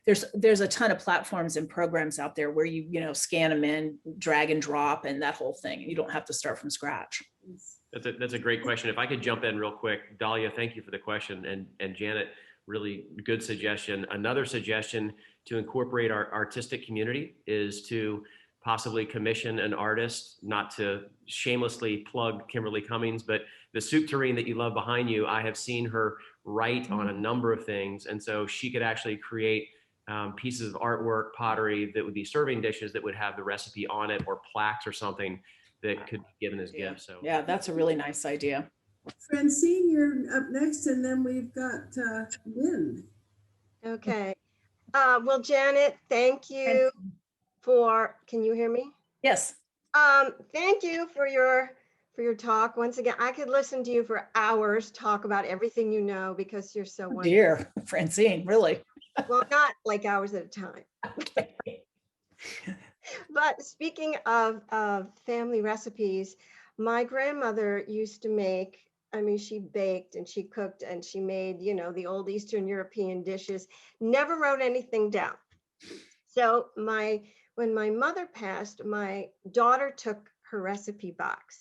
there's a ton of platforms and programs out there where you know, scan them in, drag and drop, and that whole thing. You don't have to start from scratch. That's a great question. If I could jump in real quick, Dahlia, thank you for the question. And Janet, really good suggestion. Another suggestion to incorporate our artistic community is to possibly commission an artist, not to shamelessly plug Kimberly Cummings, but the soup tureen that you love behind you, I have seen her write on a number of things. And so she could actually create pieces of artwork, pottery that would be serving dishes that would have the recipe on it, or plaques or something that could be given as gifts. So Yeah, that's a really nice idea. Francine, you're up next, and then we've got Lynn. Okay. Well, Janet, thank you for, can you hear me? Yes. Thank you for your talk. Once again, I could listen to you for hours, talk about everything you know, because you're so wonderful. Dear Francine, really? Well, not like hours at a time. But speaking of family recipes, my grandmother used to make, I mean, she baked and she cooked and she made, you know, the old Eastern European dishes, never wrote anything down. So when my mother passed, my daughter took her recipe box.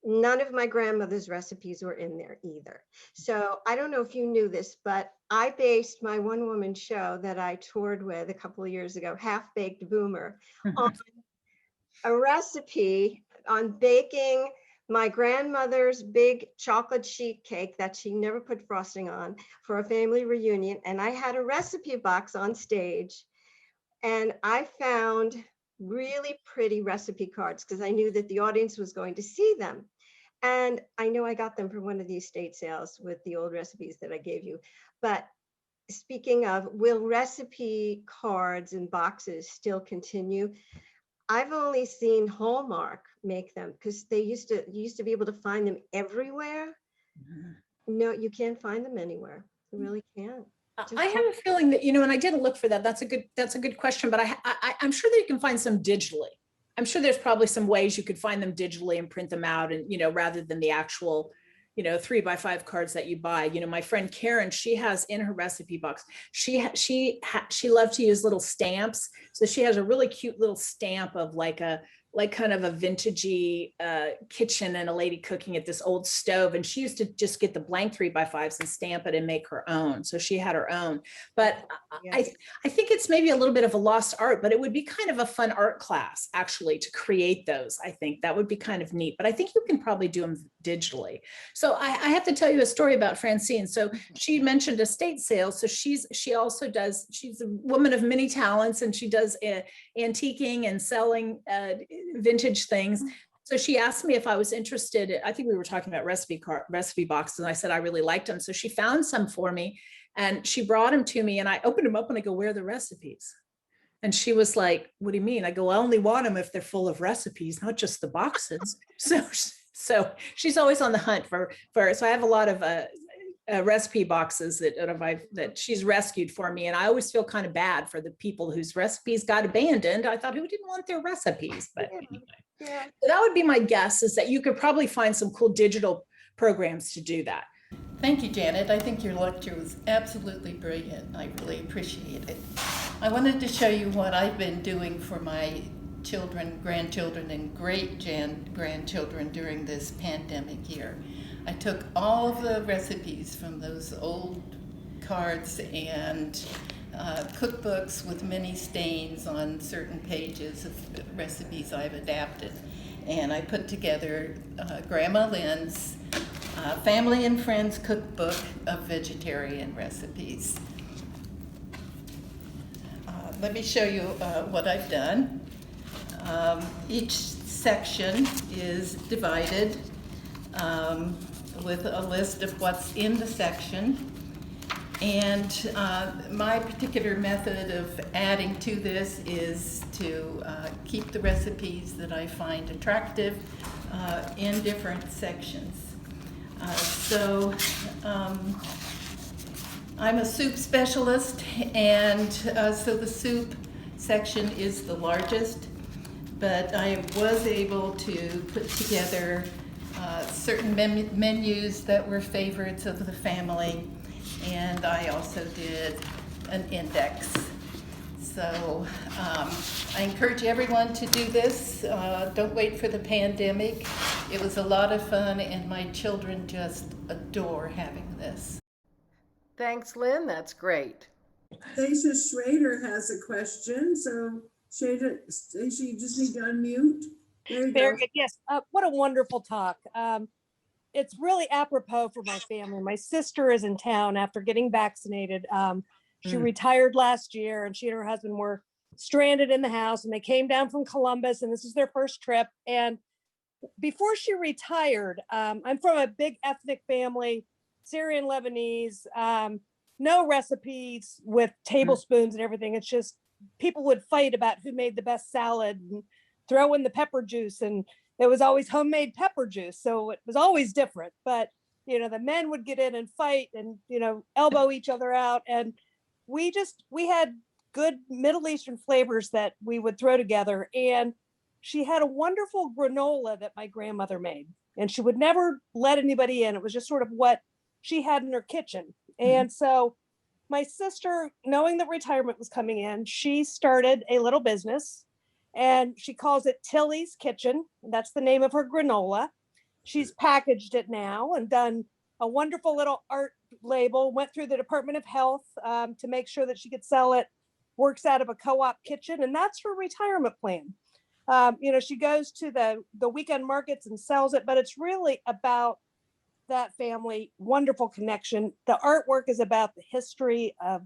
None of my grandmother's recipes were in there either. So I don't know if you knew this, but I based my one-woman show that I toured with a couple of years ago, Half Baked Boomer, on a recipe on baking my grandmother's big chocolate sheet cake that she never put frosting on for a family reunion. And I had a recipe box on stage, and I found really pretty recipe cards because I knew that the audience was going to see them. And I know I got them from one of the estate sales with the old recipes that I gave you. But speaking of, will recipe cards and boxes still continue? I've only seen Hallmark make them, because they used to be able to find them everywhere. No, you can't find them anywhere. You really can't. I have a feeling that, you know, and I didn't look for that. That's a good question, but I'm sure that you can find some digitally. I'm sure there's probably some ways you could find them digitally and print them out, and, you know, rather than the actual, you know, 3x5 cards that you buy. You know, my friend Karen, she has in her recipe box, she loved to use little stamps. So she has a really cute little stamp of like a like kind of a vintagey kitchen and a lady cooking at this old stove. And she used to just get the blank 3x5s and stamp it and make her own. So she had her own. But I think it's maybe a little bit of a lost art, but it would be kind of a fun art class actually to create those. I think that would be kind of neat, but I think you can probably do them digitally. So I have to tell you a story about Francine. So she mentioned estate sales. So she's a woman of many talents, and she does antiquing and selling vintage things. So she asked me if I was interested. I think we were talking about recipe boxes, and I said I really liked them. So she found some for me, and she brought them to me, and I opened them up and I go, "Where are the recipes?" And she was like, "What do you mean?" I go, "I only want them if they're full of recipes, not just the boxes." So she's always on the hunt for. So I have a lot of recipe boxes that she's rescued for me. And I always feel kind of bad for the people whose recipes got abandoned. I thought, who didn't want their recipes? But anyway, so that would be my guess, is that you could probably find some cool digital programs to do that. Thank you, Janet. I think your lecture was absolutely brilliant. I really appreciate it. I wanted to show you what I've been doing for my children, grandchildren, and great-grandchildren during this pandemic year. I took all of the recipes from those old cards and cookbooks with many stains on certain pages of recipes I've adapted. And I put together Grandma Lynn's Family and Friends Cookbook of Vegetarian Recipes. Let me show you what I've done. Each section is divided with a list of what's in the section. And my particular method of adding to this is to keep the recipes that I find attractive in different sections. I'm a soup specialist, and so the soup section is the largest, but I was able to put together certain menus that were favorites of the family, and I also did an index. So I encourage everyone to do this. Don't wait for the pandemic. It was a lot of fun, and my children just adore having this. Thanks, Lynn. That's great. Stacia Schrader has a question. So Stacia, you just need to unmute. There you Very go. good. Yes. What a wonderful talk. It's really apropos for my family. My sister is in town after getting vaccinated. She retired last year, and she and her husband were stranded in the house, and they came down from Columbus, and this is their first trip. And before she retired, I'm from a big ethnic family, Syrian Lebanese, no recipes with tablespoons and everything. It's just people would fight about who made the best salad and throw in the pepper juice, and it was always homemade pepper juice. So it was always different, but the men would get in and fight and, elbow each other out. And we had good Middle Eastern flavors that we would throw together. And she had a wonderful granola that my grandmother made, and she would never let anybody in. It was just sort of what she had in her kitchen. And so my sister, knowing that retirement was coming in, she started a little business, and she calls it Tilly's Kitchen. That's the name of her granola. She's packaged it now and done a wonderful little art label, went through the Department of Health to make sure that she could sell it, works out of a co-op kitchen, and that's her retirement plan. She goes to the weekend markets and sells it, but it's really about that family, wonderful connection. The artwork is about the history of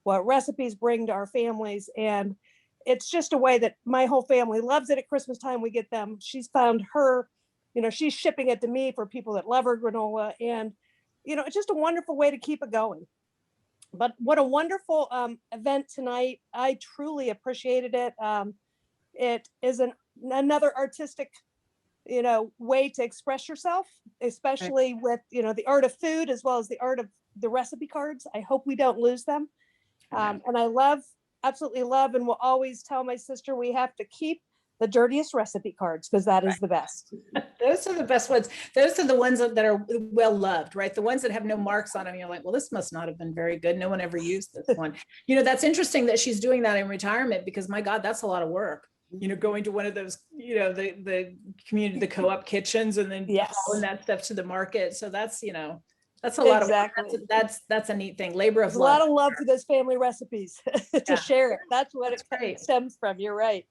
what recipes bring to our families. And it's just a way that my whole family loves it. At Christmas time, we get them. She's found her, she's shipping it to me for people that love her granola. And, it's just a wonderful way to keep it going. But what a wonderful event tonight. I truly appreciated it. It is another artistic way to express yourself, especially with, the art of food as well as the art of the recipe cards. I hope we don't lose them. And I absolutely love, and will always tell my sister, we have to keep the dirtiest recipe cards, because that is the best. Those are the best ones. Those are the ones that are well loved, right? The ones that have no marks on them. You're like, well, this must not have been very good. No one ever used this one. That's interesting that she's doing that in retirement, because my God, that's a lot of work. you know, going to one of those, you know, the community, the co-op kitchens, and then Yes. hauling that stuff to the market. So that's, you know, that's a lot Exactly. of work. That's a neat thing. Labor of There's a lot love. of love for those family recipes to Yeah. share it. That's what That's it great. stems from. You're right.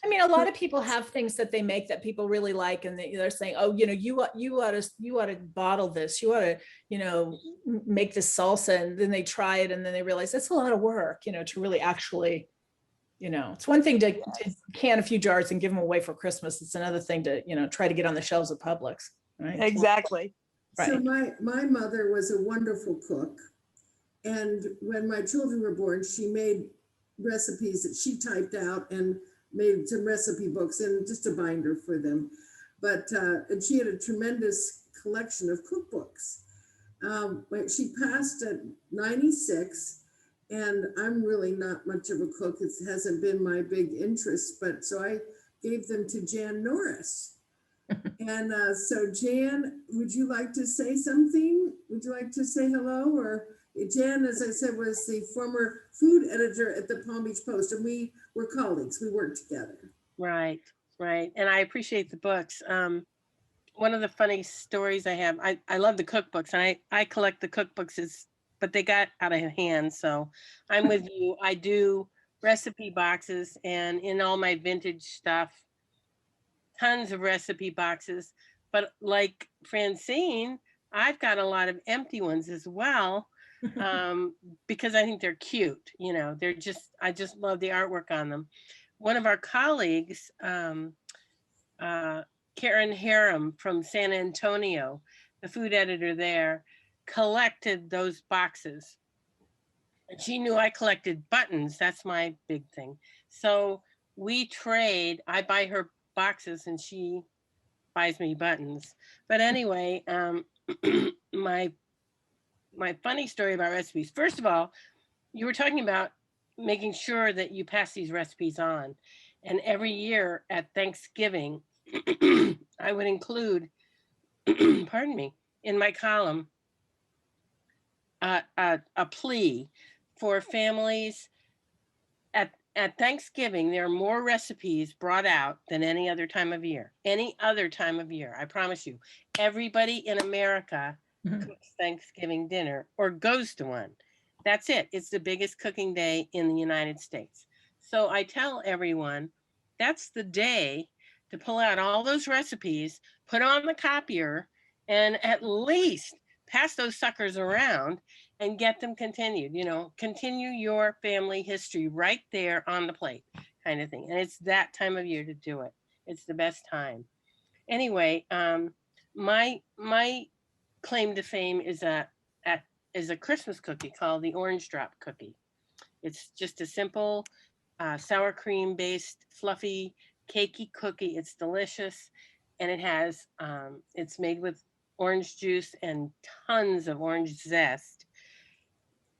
I mean, a lot of people have things that they make that people really like, and they're saying, "Oh, you know, you ought to bottle this. You ought to, you know, make this salsa." And then they try it, and then they realize that's a lot of work, you know, to really actually, you know, it's one thing to can a few jars and give them away for Christmas. It's another thing to, you know, try to get on the shelves of Publix. Right? Exactly. So Right. my mother was a wonderful cook. And when my children were born, she made recipes that she typed out and made some recipe books and just a binder for them. But and she had a tremendous collection of cookbooks. She passed at 96, and I'm really not much of a cook. It hasn't been my big interest, but so I gave them to Jan Norris. And so Jan, would you like to say something? Would you like to say hello? Or Jan, as I said, was the former food editor at the Palm Beach Post, and we were colleagues. We worked together. Right, right. And I appreciate the books. One of the funny stories I have, I love the cookbooks, and I collect the cookbooks, but they got out of hand. So I'm with you. I do recipe boxes, and in all my vintage stuff, tons of recipe boxes. But like Francine, I've got a lot of empty ones as well, because I think they're cute. You know, I just love the artwork on them. One of our colleagues, Karen Harem from San Antonio, the food editor there, collected those boxes. And she knew I collected buttons. That's my big thing. So we trade. I buy her boxes and she buys me buttons. But anyway, my funny story about recipes. First of all, you were talking about making sure that you pass these recipes on. And every year at Thanksgiving, I would include, pardon me, in my column, a plea for families. At Thanksgiving, there are more recipes brought out than any other time of year. Any other time of year, I promise you. Everybody in America cooks Thanksgiving dinner or goes to one. That's it. It's the biggest cooking day in the United States. So I tell everyone, that's the day to pull out all those recipes, put on the copier, and at least pass those suckers around and get them continued. You know, continue your family history right there on the plate, kind of thing. And it's that time of year to do it. It's the best time. Anyway, my claim to fame is a Christmas cookie called the Orange Drop Cookie. It's just a simple sour cream based fluffy cakey cookie. It's delicious, and it has it's made with orange juice and tons of orange zest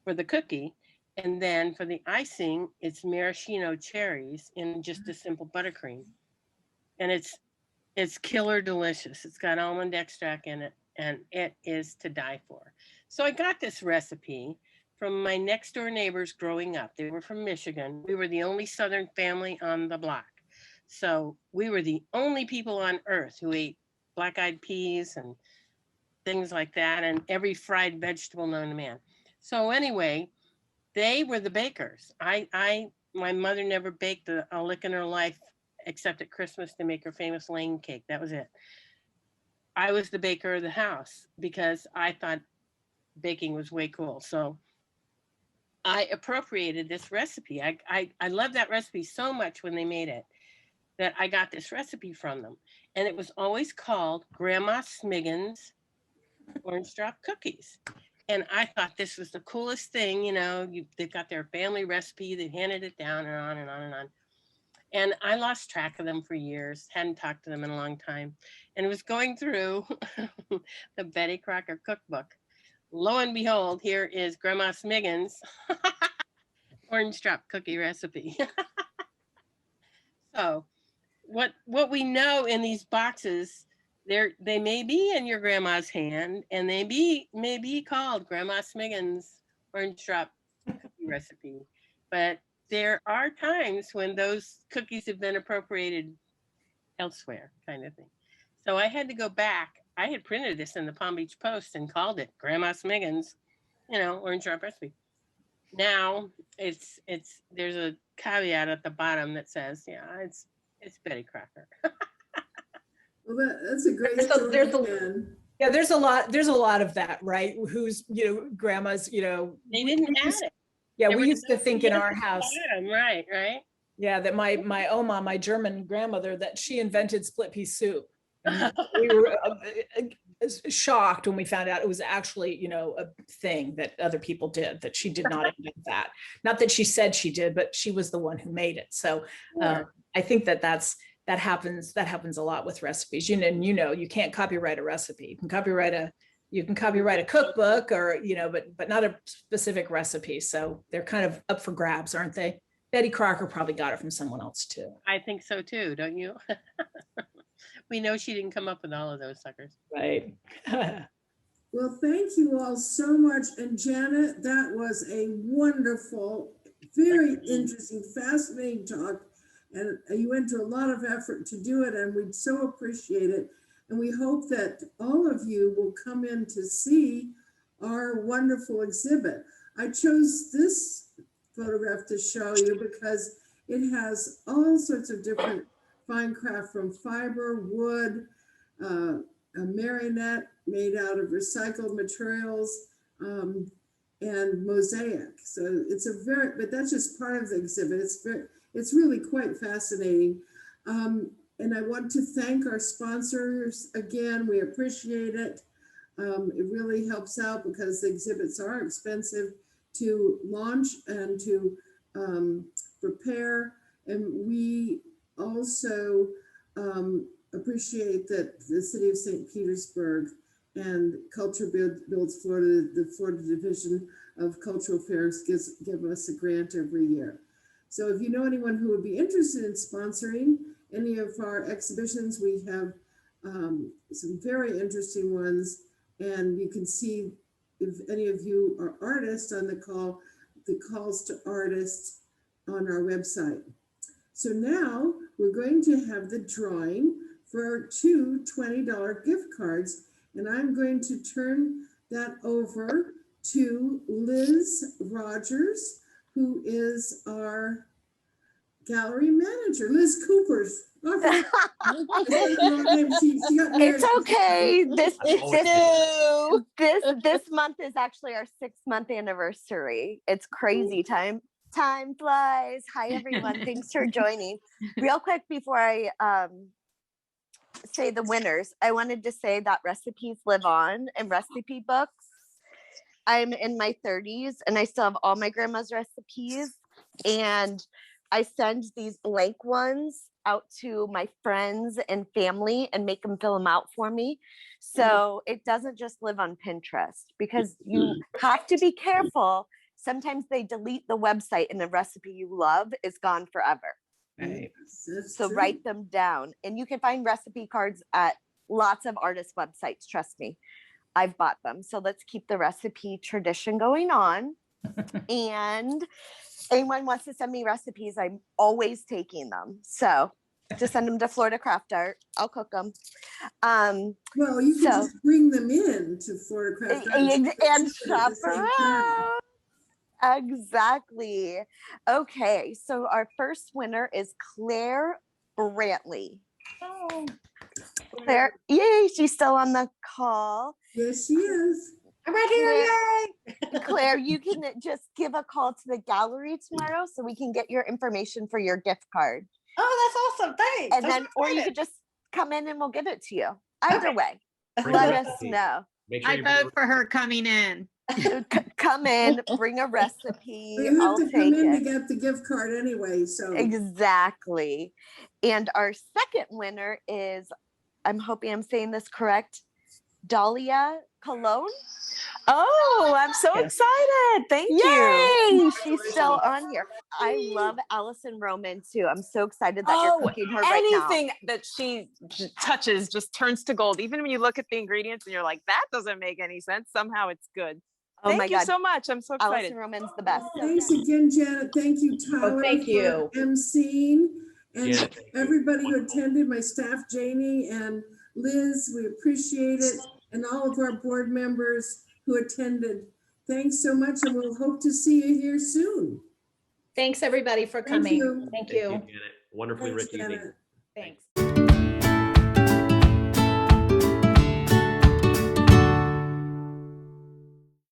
for the cookie. And then for the icing, it's maraschino cherries in just a simple buttercream. And it's killer delicious. It's got almond extract in it, and it is to die for. So I got this recipe from my next door neighbors growing up. They were from Michigan. We were the only Southern family on the block. So we were the only people on earth who ate black-eyed peas and things like that, and every fried vegetable known to man. So anyway, they were the bakers. My mother never baked a lick in her life except at Christmas to make her famous Lane cake. That was it. I was the baker of the house because I thought baking was way cool. So I appropriated this recipe. I love that recipe so much when they made it that I got this recipe from them. And it was always called Grandma Smiggin's Orange Drop Cookies. And I thought this was the coolest thing. You know, they've got their family recipe. They handed it down and on and on and on. And I lost track of them for years, hadn't talked to them in a long time, and was going through the Betty Crocker cookbook. Lo and behold, here is Grandma Smiggin's Orange Drop Cookie recipe. So what we know in these boxes, they may be in your grandma's hand, and they may be called Grandma Smiggin's Orange Drop Cookie recipe, but there are times when those cookies have been appropriated elsewhere, kind of thing. So I had to go back. I had printed this in the Palm Beach Post and called it Grandma Smiggins, orange drop recipe. Now there's a caveat at the bottom that says, it's Betty Crocker. Well, that's a great There's story, a- Jen. Yeah, there's a lot of that, right? Who's, grandmas, They didn't add it. Yeah, There we was used to think in nothing our at the house, bottom, right. yeah, that my Oma, my German grandmother, that she invented split pea soup. And we were shocked when we found out it was actually, a thing that other people did, that she did not invent that. Not that she said she did, but she was the one who made it. So I think that happens a lot with recipes. You can't copyright a recipe. You can copyright a cookbook, or but not a specific recipe. So they're kind of up for grabs, aren't they? Betty Crocker probably got it from someone else too. I think so too, don't you? We know she didn't come up with all of those suckers. Right. Well, thank you all so much. And Janet, that was a wonderful, very interesting, fascinating talk. And you went to a lot of effort to do it, and we so appreciate it. And we hope that all of you will come in to see our wonderful exhibit. I chose this photograph to show you because it has all sorts of different fine craft, from fiber, wood, a marionette made out of recycled materials, and mosaic. So but that's just part of the exhibit. It's really quite fascinating. And I want to thank our sponsors again. We appreciate it. It really helps out because the exhibits are expensive to launch and to prepare. And we also appreciate that the City of St. Petersburg and Culture Builds Florida, the Florida Division of Cultural Affairs, give us a grant every year. So if you know anyone who would be interested in sponsoring any of our exhibitions, we have some very interesting ones. And you can see if any of you are artists on the calls to artists on our website. So now we're going to have the drawing for 2 $20 gift cards. And I'm going to turn that over to Liz Rogers, who is our gallery manager, Liz Cooper's. It's okay. This month is actually our 6-month anniversary. It's crazy time. Time flies. Hi, everyone. Thanks for joining. Real quick before I say the winners, I wanted to say that recipes live on in recipe books. I'm in my 30s and I still have all my grandma's recipes, and I send these blank ones out to my friends and family and make them fill them out for me. So it doesn't just live on Pinterest, because you have to be careful. Sometimes they delete the website and the recipe you love is gone forever. Right. So write them down, and you can find recipe cards at lots of artist websites. Trust me, I've bought them. So let's keep the recipe tradition going on. And anyone wants to send me recipes, I'm always taking them. So just send them to Florida CraftArt. I'll cook them. Well, you can just bring them in to Florida CraftArt and shop around. Exactly. Okay, so our first winner is Claire Brantley. Oh. Claire, yay, she's still on the call. Yes, she is. I'm right here, yay! Claire, you can just give a call to the gallery tomorrow so we can get your information for your gift card. Oh, that's awesome. Thanks. And then, or you could just come in and we'll give it to you. Either way, let us know. I vote for her coming in. Come in, bring a recipe. You have I'll to take come in it. to get the gift card anyway. So Exactly. And our second winner is, I'm hoping I'm saying this correct, Dahlia Cologne. Oh, I'm so excited. Thank you. Yay! She's still on here. I love Allison Roman too. I'm so excited that you're cooking her right now. Anything that she touches just turns to gold. Even when you look at the ingredients and you're like, that doesn't make any sense. Somehow it's good. Oh my Thank you God. so much. I'm so excited. Allison Roman's the best. Thanks again, Janet. Thank you, Tyler. thank you. For emceeing. And Janet, thank you. everybody who attended, my staff, Janie and Liz, we appreciate it. And all of our board members who attended. Thanks so much, and we'll hope to see you here soon. Thanks, everybody, for Thank coming. you. Thank Thank you, you. Janet. Wonderfully Thanks, rich evening. Janet. Thanks.